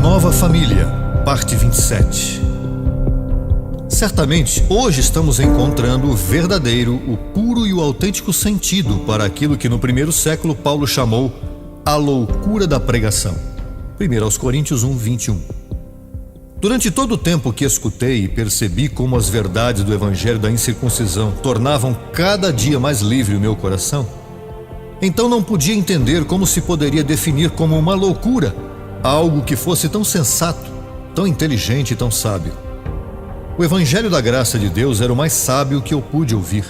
Nova Família, parte 27. Certamente, hoje estamos encontrando o verdadeiro, o puro e o autêntico sentido para aquilo que no primeiro século Paulo chamou a loucura da pregação. 1 Coríntios 1, 21. Durante todo o tempo que escutei e percebi como as verdades do Evangelho da incircuncisão tornavam cada dia mais livre o meu coração, então não podia entender como se poderia definir como uma loucura algo que fosse tão sensato, tão inteligente e tão sábio. O Evangelho da graça de Deus era o mais sábio que eu pude ouvir.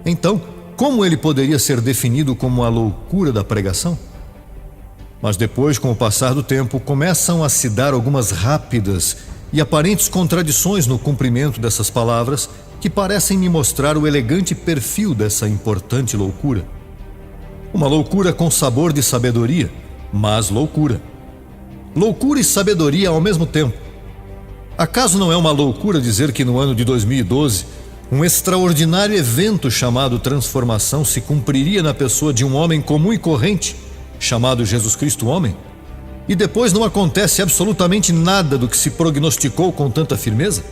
Então, como ele poderia ser definido como a loucura da pregação? Mas depois, com o passar do tempo, começam a se dar algumas rápidas e aparentes contradições no cumprimento dessas palavras que parecem me mostrar o elegante perfil dessa importante loucura. Uma loucura com sabor de sabedoria, mas loucura. Loucura e sabedoria ao mesmo tempo. Acaso não é uma loucura dizer que no ano de 2012, um extraordinário evento chamado transformação se cumpriria na pessoa de um homem comum e corrente, chamado Jesus Cristo Homem, e depois não acontece absolutamente nada do que se prognosticou com tanta firmeza?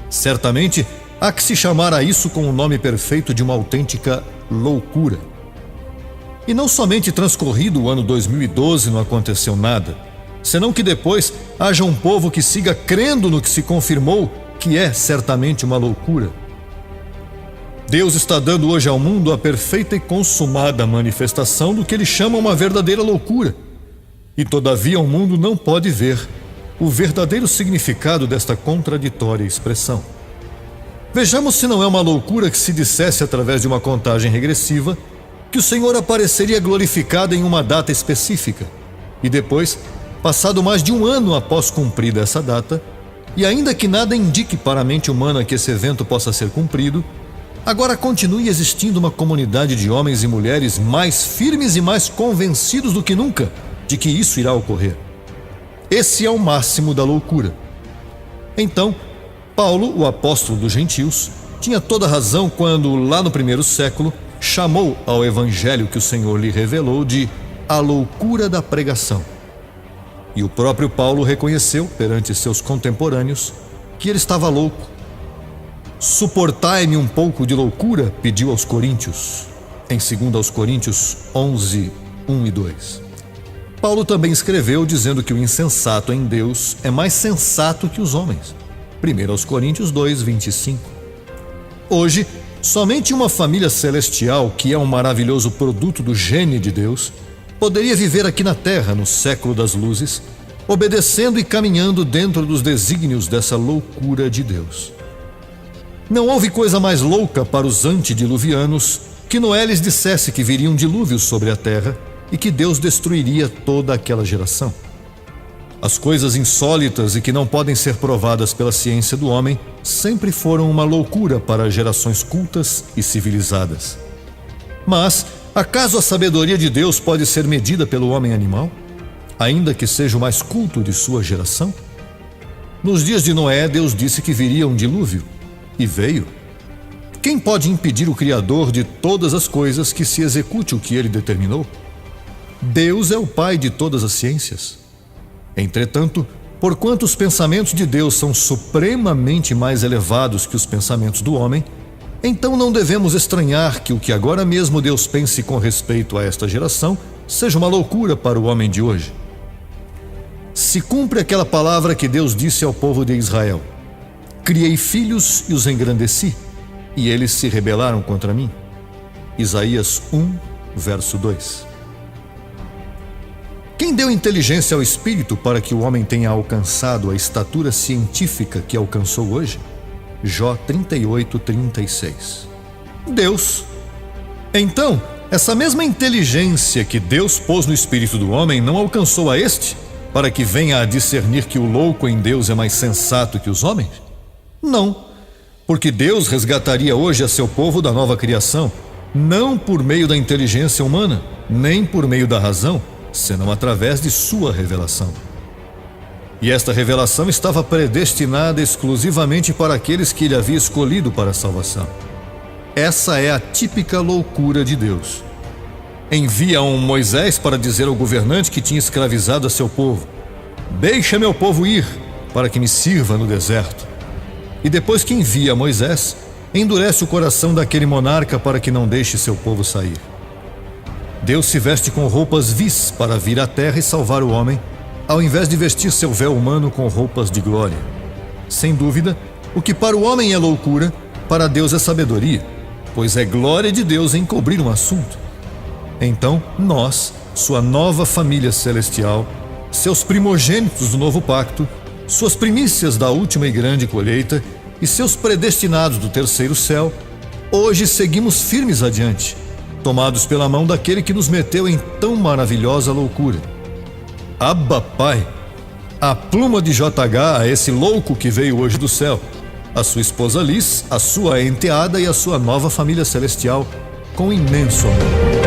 Certamente, há que se chamar a isso com o nome perfeito de uma autêntica loucura. E não somente transcorrido o ano 2012 não aconteceu nada, senão que depois haja um povo que siga crendo no que se confirmou que é certamente uma loucura. Deus está dando hoje ao mundo a perfeita e consumada manifestação do que ele chama uma verdadeira loucura. E todavia o mundo não pode ver o verdadeiro significado desta contraditória expressão. Vejamos se não é uma loucura que se dissesse através de uma contagem regressiva que o Senhor apareceria glorificado em uma data específica e depois, passado mais de um ano após cumprida essa data, e ainda que nada indique para a mente humana que esse evento possa ser cumprido, agora continue existindo uma comunidade de homens e mulheres mais firmes e mais convencidos do que nunca de que isso irá ocorrer. Esse é o máximo da loucura. Então, Paulo, o apóstolo dos gentios, tinha toda razão quando, lá no primeiro século, chamou ao evangelho que o Senhor lhe revelou de a loucura da pregação. E o próprio Paulo reconheceu perante seus contemporâneos que ele estava louco. Suportai-me um pouco de loucura, pediu aos Coríntios, em 2 Coríntios 11, 1 e 2. Paulo também escreveu dizendo que o insensato em Deus é mais sensato que os homens. 1 Coríntios 2, 25. Hoje, somente uma família celestial, que é um maravilhoso produto do gênio de Deus, poderia viver aqui na Terra, no século das luzes, obedecendo e caminhando dentro dos desígnios dessa loucura de Deus. Não houve coisa mais louca para os antediluvianos que Noé lhes dissesse que viria um dilúvio sobre a Terra e que Deus destruiria toda aquela geração. As coisas insólitas e que não podem ser provadas pela ciência do homem sempre foram uma loucura para gerações cultas e civilizadas. Mas acaso a sabedoria de Deus pode ser medida pelo homem animal, ainda que seja o mais culto de sua geração? Nos dias de Noé, Deus disse que viria um dilúvio, e veio. Quem pode impedir o Criador de todas as coisas que se execute o que ele determinou? Deus é o Pai de todas as ciências. Entretanto, porquanto os pensamentos de Deus são supremamente mais elevados que os pensamentos do homem, então não devemos estranhar que o que agora mesmo Deus pense com respeito a esta geração seja uma loucura para o homem de hoje. Se cumpre aquela palavra que Deus disse ao povo de Israel: criei filhos e os engrandeci, e eles se rebelaram contra mim. Isaías 1, verso 2. Quem deu inteligência ao espírito para que o homem tenha alcançado a estatura científica que alcançou hoje? Jó 38, 36. Deus. Então, essa mesma inteligência que Deus pôs no espírito do homem não alcançou a este, para que venha a discernir que o louco em Deus é mais sensato que os homens? Não, porque Deus resgataria hoje a seu povo da nova criação, não por meio da inteligência humana, nem por meio da razão, senão através de sua revelação. E esta revelação estava predestinada exclusivamente para aqueles que ele havia escolhido para a salvação. Essa é a típica loucura de Deus. Envia um Moisés para dizer ao governante que tinha escravizado a seu povo: Deixa meu povo ir, para que me sirva no deserto. E depois que envia Moisés, endurece o coração daquele monarca para que não deixe seu povo sair. Deus se veste com roupas vis para vir à terra e salvar o homem, ao invés de vestir seu véu humano com roupas de glória. Sem dúvida, o que para o homem é loucura, para Deus é sabedoria, pois é glória de Deus em cobrir um assunto. Então, nós, sua nova família celestial, seus primogênitos do novo pacto, suas primícias da última e grande colheita e seus predestinados do terceiro céu, hoje seguimos firmes adiante, tomados pela mão daquele que nos meteu em tão maravilhosa loucura. Abba, Pai, a pluma de JH a esse louco que veio hoje do céu, a sua esposa Liz, a sua enteada e a sua nova família celestial, com imenso amor.